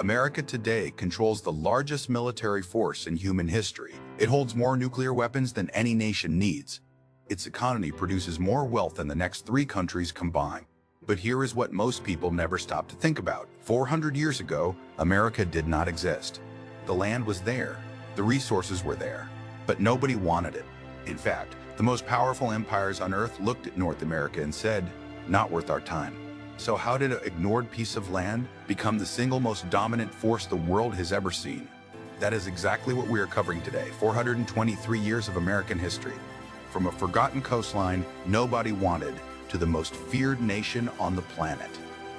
America today controls the largest military force in human history. It holds more nuclear weapons than any nation needs. Its economy produces more wealth than the next 3 countries combined. But here is what most people never stop to think about. 400 years ago, America did not exist. The land was there, the resources were there, but nobody wanted it. In fact, the most powerful empires on Earth looked at North America and said, "Not worth our time." So how did an ignored piece of land become the single most dominant force the world has ever seen? That is exactly what we are covering today, 423 years of American history. From a forgotten coastline nobody wanted to the most feared nation on the planet.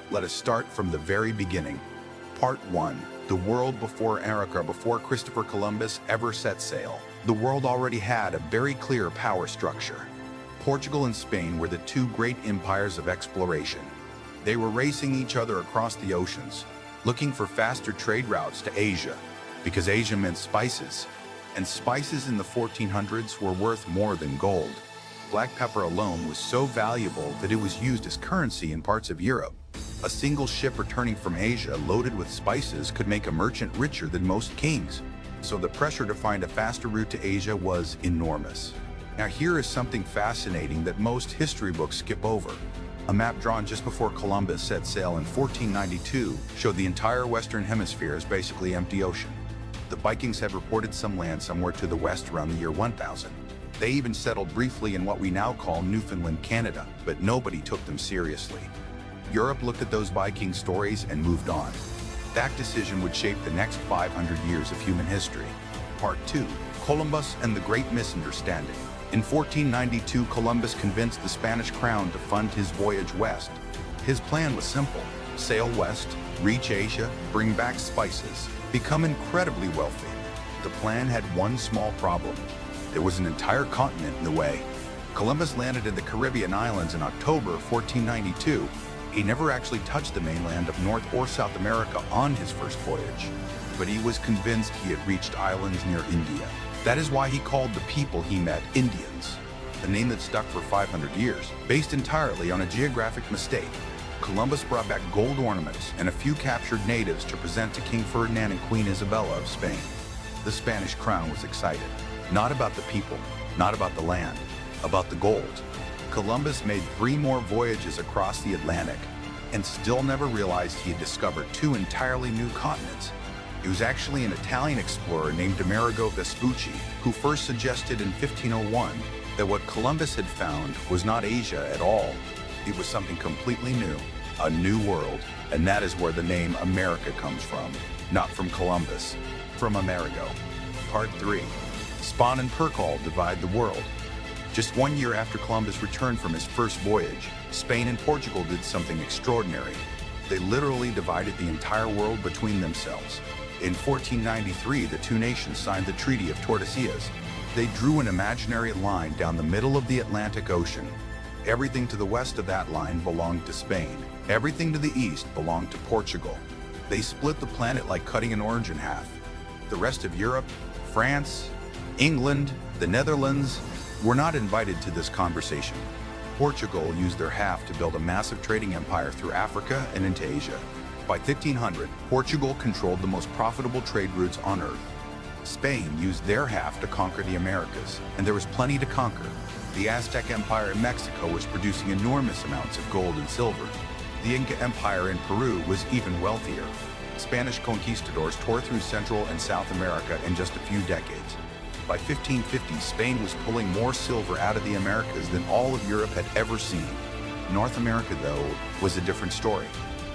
Let us start from the very beginning. Part 1. The world before America, before Christopher Columbus ever set sail. The world already had a very clear power structure. Portugal and Spain were the 2 great empires of exploration. They were racing each other across the oceans, looking for faster trade routes to Asia, because Asia meant spices, and spices in the 1400s were worth more than gold. Black pepper alone was so valuable that it was used as currency in parts of Europe. A single ship returning from Asia loaded with spices could make a merchant richer than most kings. So the pressure to find a faster route to Asia was enormous. Now here is something fascinating that most history books skip over. A map drawn just before Columbus set sail in 1492 showed the entire Western Hemisphere as basically empty ocean. The Vikings had reported some land somewhere to the west around the year 1000. They even settled briefly in what we now call Newfoundland, Canada, but nobody took them seriously. Europe looked at those Viking stories and moved on. That decision would shape the next 500 years of human history. Part 2. Columbus and the Great Misunderstanding. In 1492, Columbus convinced the Spanish crown to fund his voyage west. His plan was simple: sail west, reach Asia, bring back spices, become incredibly wealthy. The plan had one small problem. There was an entire continent in the way. Columbus landed in the Caribbean islands in October 1492. He never actually touched the mainland of North or South America on his first voyage, but he was convinced he had reached islands near India. That is why he called the people he met Indians, a name that stuck for 500 years, based entirely on a geographic mistake. Columbus brought back gold ornaments and a few captured natives to present to King Ferdinand and Queen Isabella of Spain. The Spanish crown was excited, not about the people, not about the land, about the gold. Columbus made 3 more voyages across the Atlantic and still never realized he had discovered 2 entirely new continents. It was actually an Italian explorer named Amerigo Vespucci who first suggested in 1501 that what Columbus had found was not Asia at all. It was something completely new, a new world, and that is where the name America comes from. Not from Columbus, from Amerigo. Part 3. Spain and Portugal divide the world. Just 1 year after Columbus returned from his first voyage, Spain and Portugal did something extraordinary. They literally divided the entire world between themselves. In 1493, the 2 nations signed the Treaty of Tordesillas. They drew an imaginary line down the middle of the Atlantic Ocean. Everything to the west of that line belonged to Spain. Everything to the east belonged to Portugal. They split the planet like cutting an orange in half. The rest of Europe, France, England, the Netherlands, were not invited to this conversation. Portugal used their half to build a massive trading empire through Africa and into Asia. By 1500, Portugal controlled the most profitable trade routes on Earth. Spain used their half to conquer the Americas, and there was plenty to conquer. The Aztec Empire in Mexico was producing enormous amounts of gold and silver. The Inca Empire in Peru was even wealthier. Spanish conquistadors tore through Central and South America in just a few decades. By 1550, Spain was pulling more silver out of the Americas than all of Europe had ever seen. North America, though, was a different story.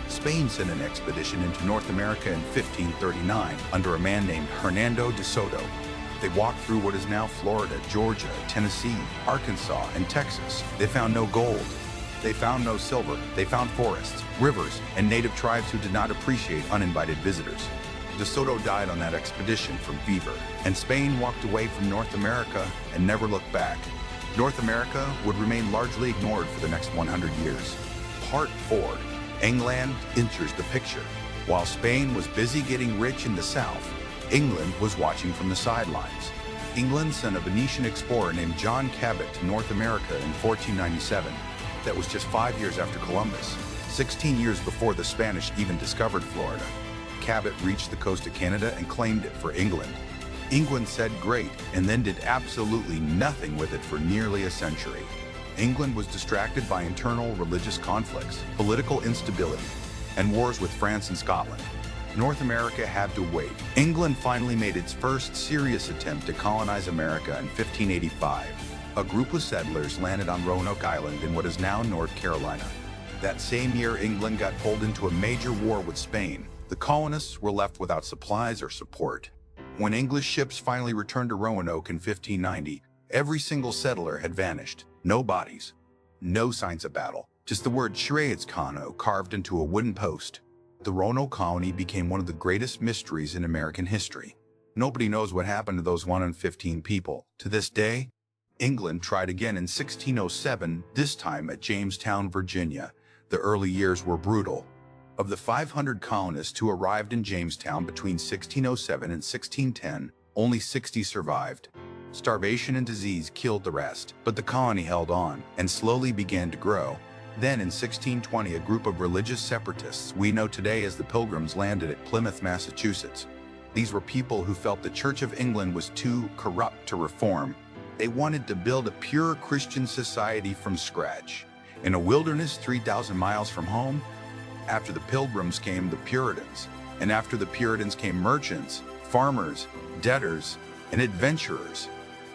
Spain sent an expedition into North America in 1539 under a man named Hernando de Soto. They walked through what is now Florida, Georgia, Tennessee, Arkansas, and Texas. They found no gold. They found no silver. They found forests, rivers, and native tribes who did not appreciate uninvited visitors. De Soto died on that expedition from fever, and Spain walked away from North America and never looked back. North America would remain largely ignored for the next 100 years. Part 4. England enters the picture. While Spain was busy getting rich in the south, England was watching from the sidelines. England sent a Venetian explorer named John Cabot to North America in 1497. That was just 5 years after Columbus, 16 years before the Spanish even discovered Florida. Cabot reached the coast of Canada and claimed it for England. England said great, and then did absolutely nothing with it for nearly a century. England was distracted by internal religious conflicts, political instability, and wars with France and Scotland. North America had to wait. England finally made its first serious attempt to colonize America in 1585. A group of settlers landed on Roanoke Island in what is now North Carolina. That same year, England got pulled into a major war with Spain. The colonists were left without supplies or support. When English ships finally returned to Roanoke in 1590, every single settler had vanished. No bodies, no signs of battle, just the word Shreyatscano carved into a wooden post. The Roanoke colony became one of the greatest mysteries in American history. Nobody knows what happened to those 115 people. To this day, England tried again in 1607, this time at Jamestown, Virginia. The early years were brutal. Of the 500 colonists who arrived in Jamestown between 1607 and 1610, only 60 survived. Starvation and disease killed the rest, but the colony held on and slowly began to grow. Then in 1620, a group of religious separatists we know today as the Pilgrims landed at Plymouth, Massachusetts. These were people who felt the Church of England was too corrupt to reform. They wanted to build a pure Christian society from scratch. In a wilderness 3,000 miles from home, after the Pilgrims came the Puritans, and after the Puritans came merchants, farmers, debtors, and adventurers.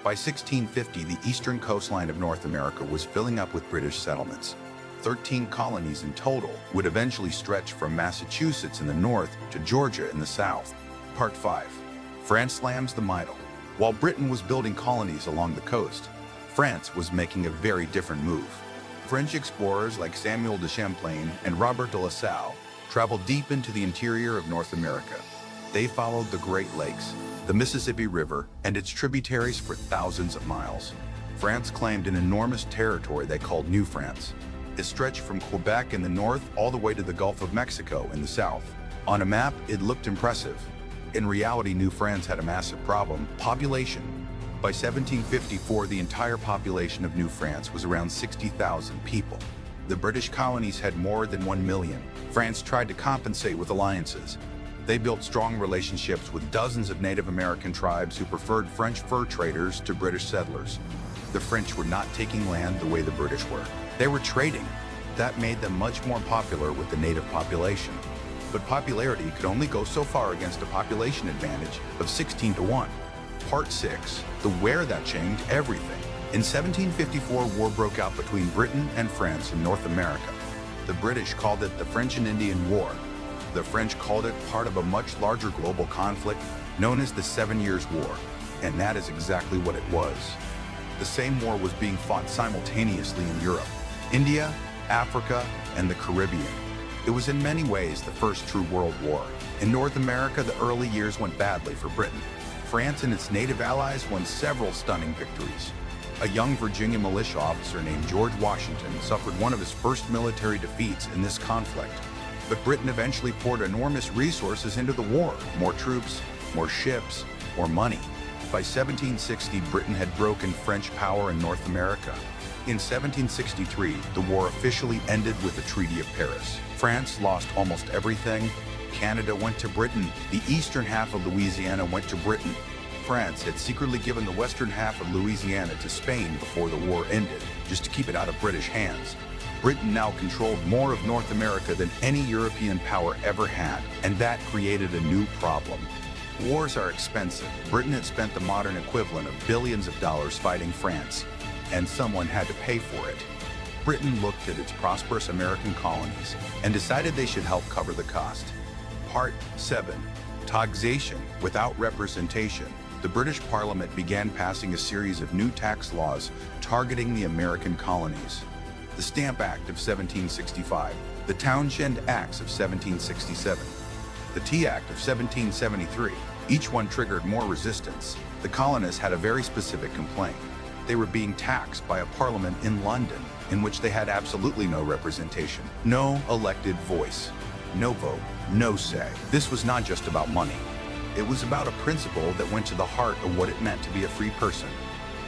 By 1650, the eastern coastline of North America was filling up with British settlements. 13 colonies in total would eventually stretch from Massachusetts in the north to Georgia in the south. Part 5. France slams the Midel. While Britain was building colonies along the coast, France was making a very different move. French explorers like Samuel de Champlain and Robert de La Salle traveled deep into the interior of North America. They followed the Great Lakes, the Mississippi River, and its tributaries for thousands of miles. France claimed an enormous territory they called New France. It stretched from Quebec in the north all the way to the Gulf of Mexico in the south. On a map, it looked impressive. In reality, New France had a massive problem: population. By 1754, the entire population of New France was around 60,000 people. The British colonies had more than 1 million. France tried to compensate with alliances. They built strong relationships with dozens of Native American tribes who preferred French fur traders to British settlers. The French were not taking land the way the British were. They were trading. That made them much more popular with the native population. But popularity could only go so far against a population advantage of 16 to 1. Part 6. The where that changed everything. In 1754, war broke out between Britain and France in North America. The British called it the French and Indian War. The French called it part of a much larger global conflict known as the 7 Years' War. And that is exactly what it was. The same war was being fought simultaneously in Europe, India, Africa, and the Caribbean. It was in many ways the first true world war. In North America, the early years went badly for Britain. France and its native allies won several stunning victories. A young Virginia militia officer named George Washington suffered one of his first military defeats in this conflict. But Britain eventually poured enormous resources into the war: more troops, more ships, more money. By 1760, Britain had broken French power in North America. In 1763, the war officially ended with the Treaty of Paris. France lost almost everything. Canada went to Britain. The eastern half of Louisiana went to Britain. France had secretly given the western half of Louisiana to Spain before the war ended, just to keep it out of British hands. Britain now controlled more of North America than any European power ever had, and that created a new problem. Wars are expensive. Britain had spent the modern equivalent of billions of dollars fighting France, and someone had to pay for it. Britain looked at its prosperous American colonies and decided they should help cover the cost. Part 7. Taxation without representation. The British Parliament began passing a series of new tax laws targeting the American colonies. The Stamp Act of 1765, the Townshend Acts of 1767, the Tea Act of 1773. Each one triggered more resistance. The colonists had a very specific complaint. They were being taxed by a parliament in London in which they had absolutely no representation, no elected voice, no vote, no say. This was not just about money. It was about a principle that went to the heart of what it meant to be a free person.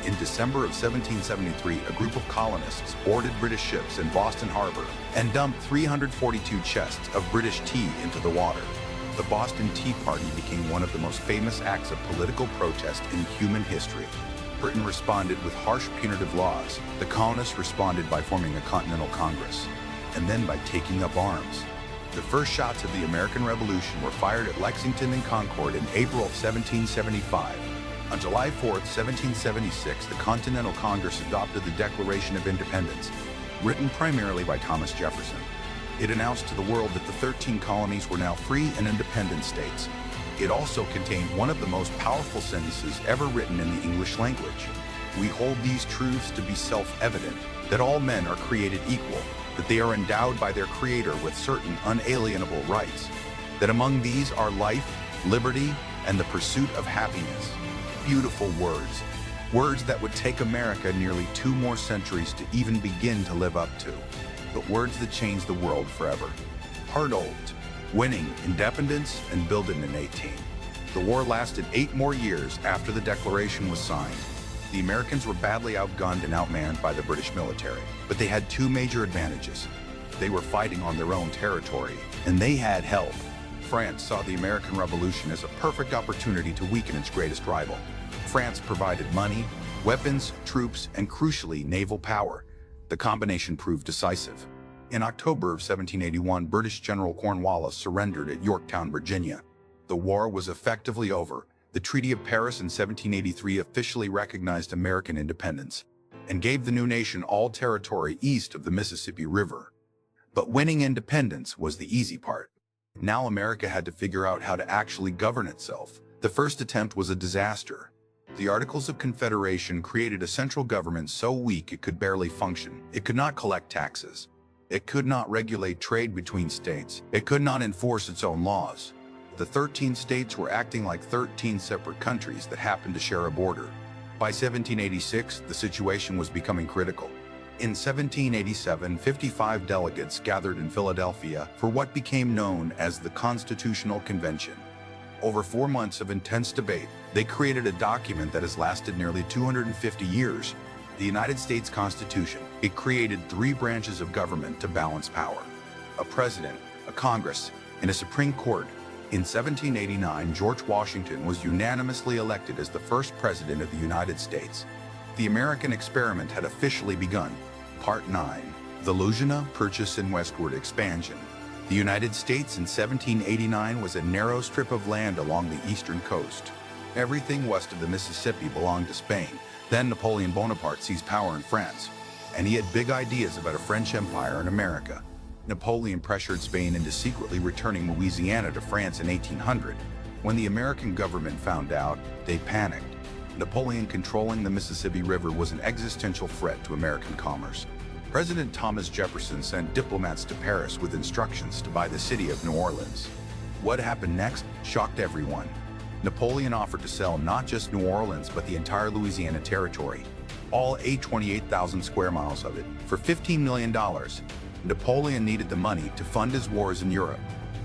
In December of 1773, a group of colonists boarded British ships in Boston Harbor and dumped 342 chests of British tea into the water. The Boston Tea Party became one of the most famous acts of political protest in human history. Britain responded with harsh punitive laws. The colonists responded by forming a Continental Congress, and then by taking up arms. The first shots of the American Revolution were fired at Lexington and Concord in April of 1775. On July 4, 1776, the Continental Congress adopted the Declaration of Independence, written primarily by Thomas Jefferson. It announced to the world that the 13 colonies were now free and independent states. It also contained one of the most powerful sentences ever written in the English language. We hold these truths to be self-evident, that all men are created equal, that they are endowed by their Creator with certain unalienable rights, that among these are life, liberty, and the pursuit of happiness. Beautiful words. Words that would take America nearly 2 more centuries to even begin to live up to. But words that changed the world forever. Hard-old, winning independence and building an 18. The war lasted 8 more years after the Declaration was signed. The Americans were badly outgunned and outmanned by the British military, but they had 2 major advantages. They were fighting on their own territory, and they had help. France saw the American Revolution as a perfect opportunity to weaken its greatest rival. France provided money, weapons, troops, and crucially, naval power. The combination proved decisive. In October of 1781, British General Cornwallis surrendered at Yorktown, Virginia. The war was effectively over. The Treaty of Paris in 1783 officially recognized American independence and gave the new nation all territory east of the Mississippi River. But winning independence was the easy part. Now America had to figure out how to actually govern itself. The first attempt was a disaster. The Articles of Confederation created a central government so weak it could barely function. It could not collect taxes. It could not regulate trade between states. It could not enforce its own laws. The 13 states were acting like 13 separate countries that happened to share a border. By 1786, the situation was becoming critical. In 1787, 55 delegates gathered in Philadelphia for what became known as the Constitutional Convention. Over 4 months of intense debate, they created a document that has lasted nearly 250 years, the United States Constitution. It created 3 branches of government to balance power: a president, a Congress, and a Supreme Court. In 1789, George Washington was unanimously elected as the first president of the United States. The American experiment had officially begun. Part 9. The Louisiana Purchase and Westward Expansion. The United States in 1789 was a narrow strip of land along the eastern coast. Everything west of the Mississippi belonged to Spain. Then Napoleon Bonaparte seized power in France, and he had big ideas about a French empire in America. Napoleon pressured Spain into secretly returning Louisiana to France in 1800. When the American government found out, they panicked. Napoleon controlling the Mississippi River was an existential threat to American commerce. President Thomas Jefferson sent diplomats to Paris with instructions to buy the city of New Orleans. What happened next shocked everyone. Napoleon offered to sell not just New Orleans but the entire Louisiana territory, all 28,000 square miles of it, for $15 million. Napoleon needed the money to fund his wars in Europe.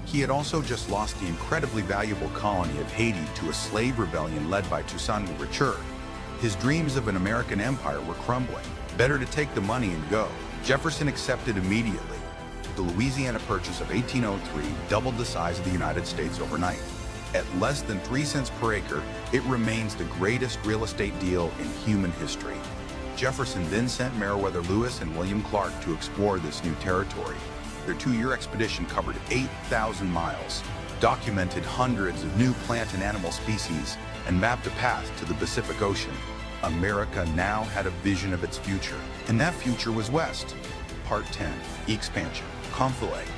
He had also just lost the incredibly valuable colony of Haiti to a slave rebellion led by Toussaint Louverture. His dreams of an American empire were crumbling. Better to take the money and go. Jefferson accepted immediately. The Louisiana Purchase of 1803 doubled the size of the United States overnight. At less than 3 cents per acre, it remains the greatest real estate deal in human history. Jefferson then sent Meriwether Lewis and William Clark to explore this new territory. Their 2-year expedition covered 8,000 miles, documented hundreds of new plant and animal species, and mapped a path to the Pacific Ocean. America now had a vision of its future, and that future was west. Part 10. Expansion. Conflict.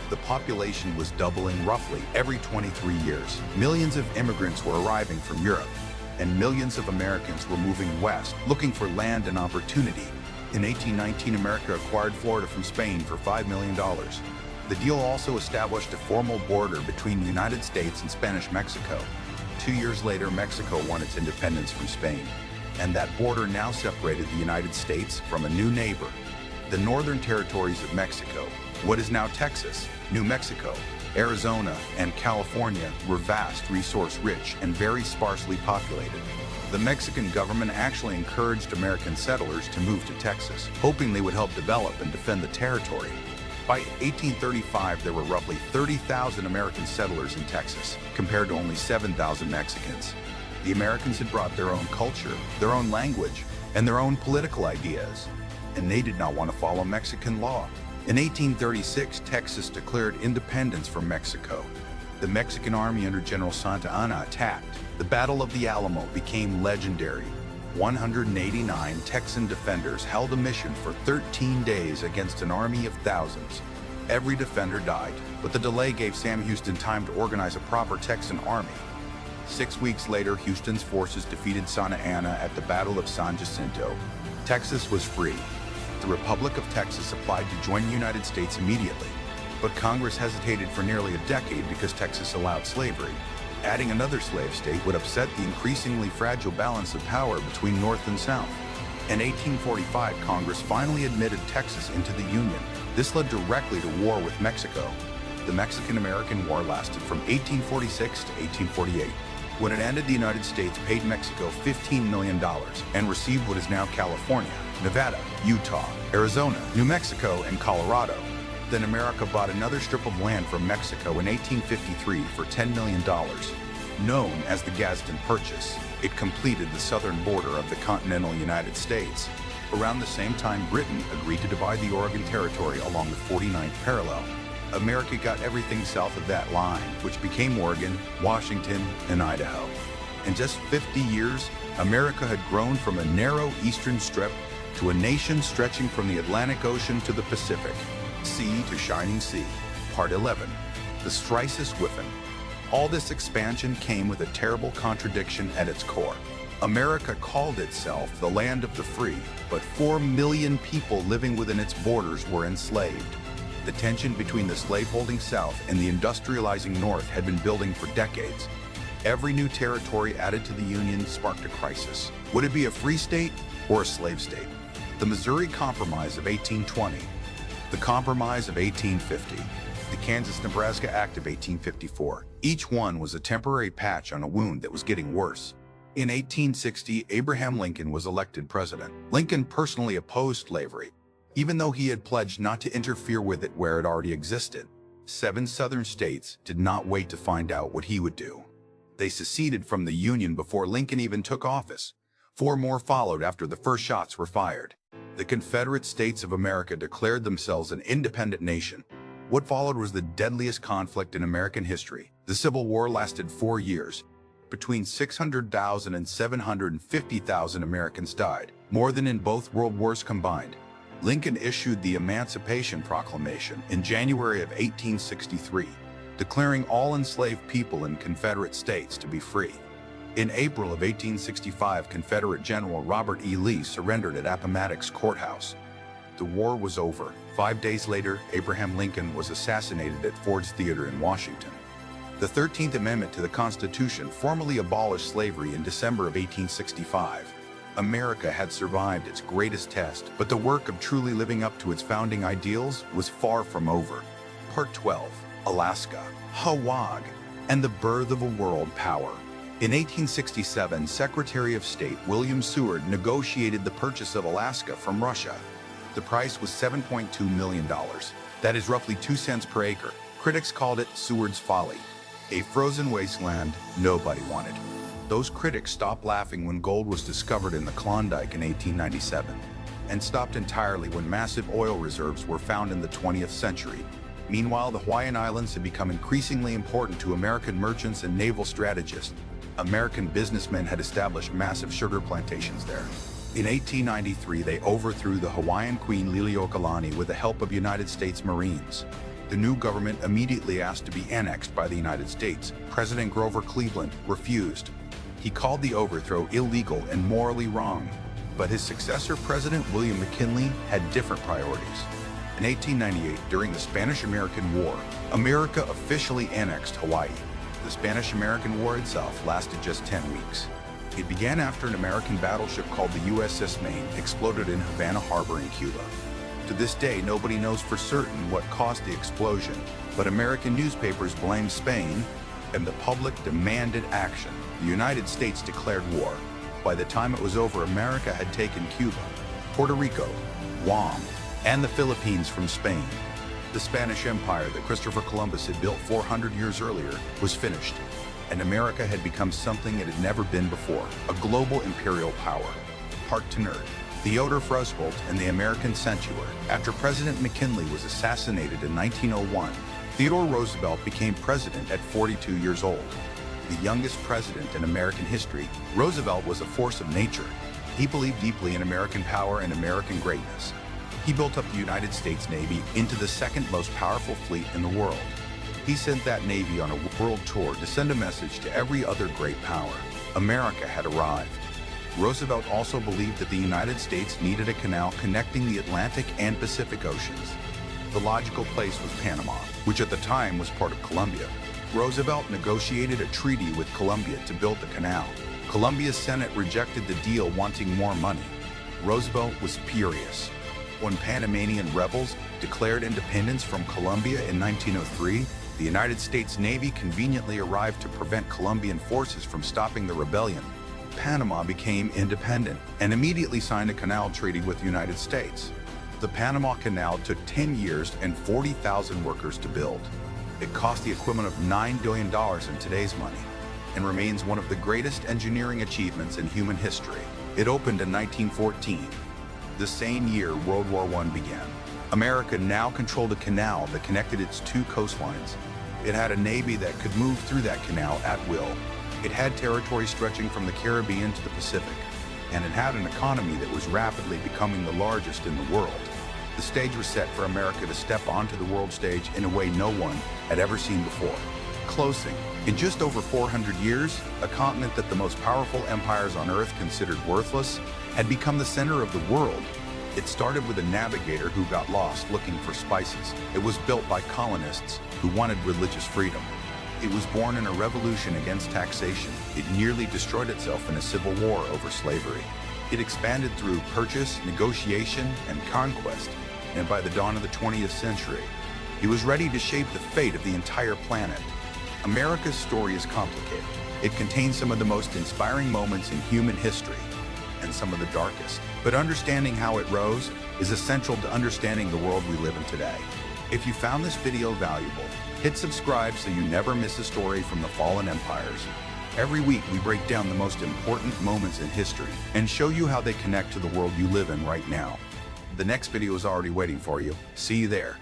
The population was doubling roughly every 23 years. Millions of immigrants were arriving from Europe, and millions of Americans were moving west, looking for land and opportunity. In 1819, America acquired Florida from Spain for $5 million. The deal also established a formal border between the United States and Spanish Mexico. 2 years later, Mexico won its independence from Spain, and that border now separated the United States from a new neighbor. The northern territories of Mexico, what is now Texas, New Mexico, Arizona, and California, were vast, resource-rich, and very sparsely populated. The Mexican government actually encouraged American settlers to move to Texas, hoping they would help develop and defend the territory. By 1835, there were roughly 30,000 American settlers in Texas, compared to only 7,000 Mexicans. The Americans had brought their own culture, their own language, and their own political ideas, and they did not want to follow Mexican law. In 1836, Texas declared independence from Mexico. The Mexican army under General Santa Anna attacked. The Battle of the Alamo became legendary. 189 Texan defenders held a mission for 13 days against an army of thousands. Every defender died, but the delay gave Sam Houston time to organize a proper Texan army. 6 weeks later, Houston's forces defeated Santa Anna at the Battle of San Jacinto. Texas was free. The Republic of Texas applied to join the United States immediately, but Congress hesitated for nearly a decade because Texas allowed slavery. Adding another slave state would upset the increasingly fragile balance of power between North and South. In 1845, Congress finally admitted Texas into the Union. This led directly to war with Mexico. The Mexican-American War lasted from 1846 to 1848. When it ended, the United States paid Mexico $15 million and received what is now California, Nevada, Utah, Arizona, New Mexico, and Colorado. Then America bought another strip of land from Mexico in 1853 for $10 million. Known as the Gadsden Purchase, it completed the southern border of the continental United States. Around the same time, Britain agreed to divide the Oregon Territory along the 49th parallel. America got everything south of that line, which became Oregon, Washington, and Idaho. In just 50 years, America had grown from a narrow eastern strip to a nation stretching from the Atlantic Ocean to the Pacific. Sea to Shining Sea, Part 11, the Stryces Whiffen. All this expansion came with a terrible contradiction at its core. America called itself the land of the free, but 4 million people living within its borders were enslaved. The tension between the slaveholding South and the industrializing North had been building for decades. Every new territory added to the Union sparked a crisis. Would it be a free state or a slave state? The Missouri Compromise of 1820, the Compromise of 1850, the Kansas-Nebraska Act of 1854. Each one was a temporary patch on a wound that was getting worse. In 1860, Abraham Lincoln was elected president. Lincoln personally opposed slavery, even though he had pledged not to interfere with it where it already existed. 7 southern states did not wait to find out what he would do. They seceded from the Union before Lincoln even took office. 4 more followed after the first shots were fired. The Confederate States of America declared themselves an independent nation. What followed was the deadliest conflict in American history. The Civil War lasted 4 years. Between 600,000 and 750,000 Americans died, more than in both world wars combined. Lincoln issued the Emancipation Proclamation in January of 1863, declaring all enslaved people in Confederate states to be free. In April of 1865, Confederate General Robert E. Lee surrendered at Appomattox Courthouse. The war was over. 5 days later, Abraham Lincoln was assassinated at Ford's Theater in Washington. The 13th Amendment to the Constitution formally abolished slavery in December of 1865. America had survived its greatest test, but the work of truly living up to its founding ideals was far from over. Part 12, Alaska, Hawaii, and the birth of a world power. In 1867, Secretary of State William Seward negotiated the purchase of Alaska from Russia. The price was $7.2 million. That is roughly 2 cents per acre. Critics called it Seward's folly, a frozen wasteland nobody wanted. Those critics stopped laughing when gold was discovered in the Klondike in 1897, and stopped entirely when massive oil reserves were found in the 20th century. Meanwhile, the Hawaiian Islands had become increasingly important to American merchants and naval strategists. American businessmen had established massive sugar plantations there. In 1893, they overthrew the Hawaiian Queen Liliuokalani with the help of United States Marines. The new government immediately asked to be annexed by the United States. President Grover Cleveland refused. He called the overthrow illegal and morally wrong. But his successor, President William McKinley, had different priorities. In 1898, during the Spanish-American War, America officially annexed Hawaii. The Spanish-American War itself lasted just 10 weeks. It began after an American battleship called the USS Maine exploded in Havana Harbor in Cuba. To this day, nobody knows for certain what caused the explosion, but American newspapers blamed Spain, and the public demanded action. The United States declared war. By the time it was over, America had taken Cuba, Puerto Rico, Guam, and the Philippines from Spain. The Spanish Empire that Christopher Columbus had built 400 years earlier was finished, and America had become something it had never been before, a global imperial power. Heart to nerd. Theodore Roosevelt and the American Centaur. After President McKinley was assassinated in 1901, Theodore Roosevelt became president at 42 years old. The youngest president in American history, Roosevelt was a force of nature. He believed deeply in American power and American greatness. He built up the United States Navy into the second most powerful fleet in the world. He sent that Navy on a world tour to send a message to every other great power. America had arrived. Roosevelt also believed that the United States needed a canal connecting the Atlantic and Pacific Oceans. The logical place was Panama, which at the time was part of Colombia. Roosevelt negotiated a treaty with Colombia to build the canal. Colombia's Senate rejected the deal, wanting more money. Roosevelt was furious. When Panamanian rebels declared independence from Colombia in 1903, the United States Navy conveniently arrived to prevent Colombian forces from stopping the rebellion. Panama became independent and immediately signed a canal treaty with the United States. The Panama Canal took 10 years and 40,000 workers to build. It cost the equivalent of $9 billion in today's money and remains one of the greatest engineering achievements in human history. It opened in 1914. The same year World War I began. America now controlled a canal that connected its two coastlines. It had a navy that could move through that canal at will. It had territory stretching from the Caribbean to the Pacific, and it had an economy that was rapidly becoming the largest in the world. The stage was set for America to step onto the world stage in a way no one had ever seen before. Closing. In just over 400 years, a continent that the most powerful empires on Earth considered worthless had become the center of the world. It started with a navigator who got lost looking for spices. It was built by colonists who wanted religious freedom. It was born in a revolution against taxation. It nearly destroyed itself in a civil war over slavery. It expanded through purchase, negotiation, and conquest. And by the dawn of the 20th century, it was ready to shape the fate of the entire planet. America's story is complicated. It contains some of the most inspiring moments in human history and some of the darkest. But understanding how it rose is essential to understanding the world we live in today. If you found this video valuable, hit subscribe so you never miss a story from the fallen empires. Every week we break down the most important moments in history and show you how they connect to the world you live in right now. The next video is already waiting for you. See you there.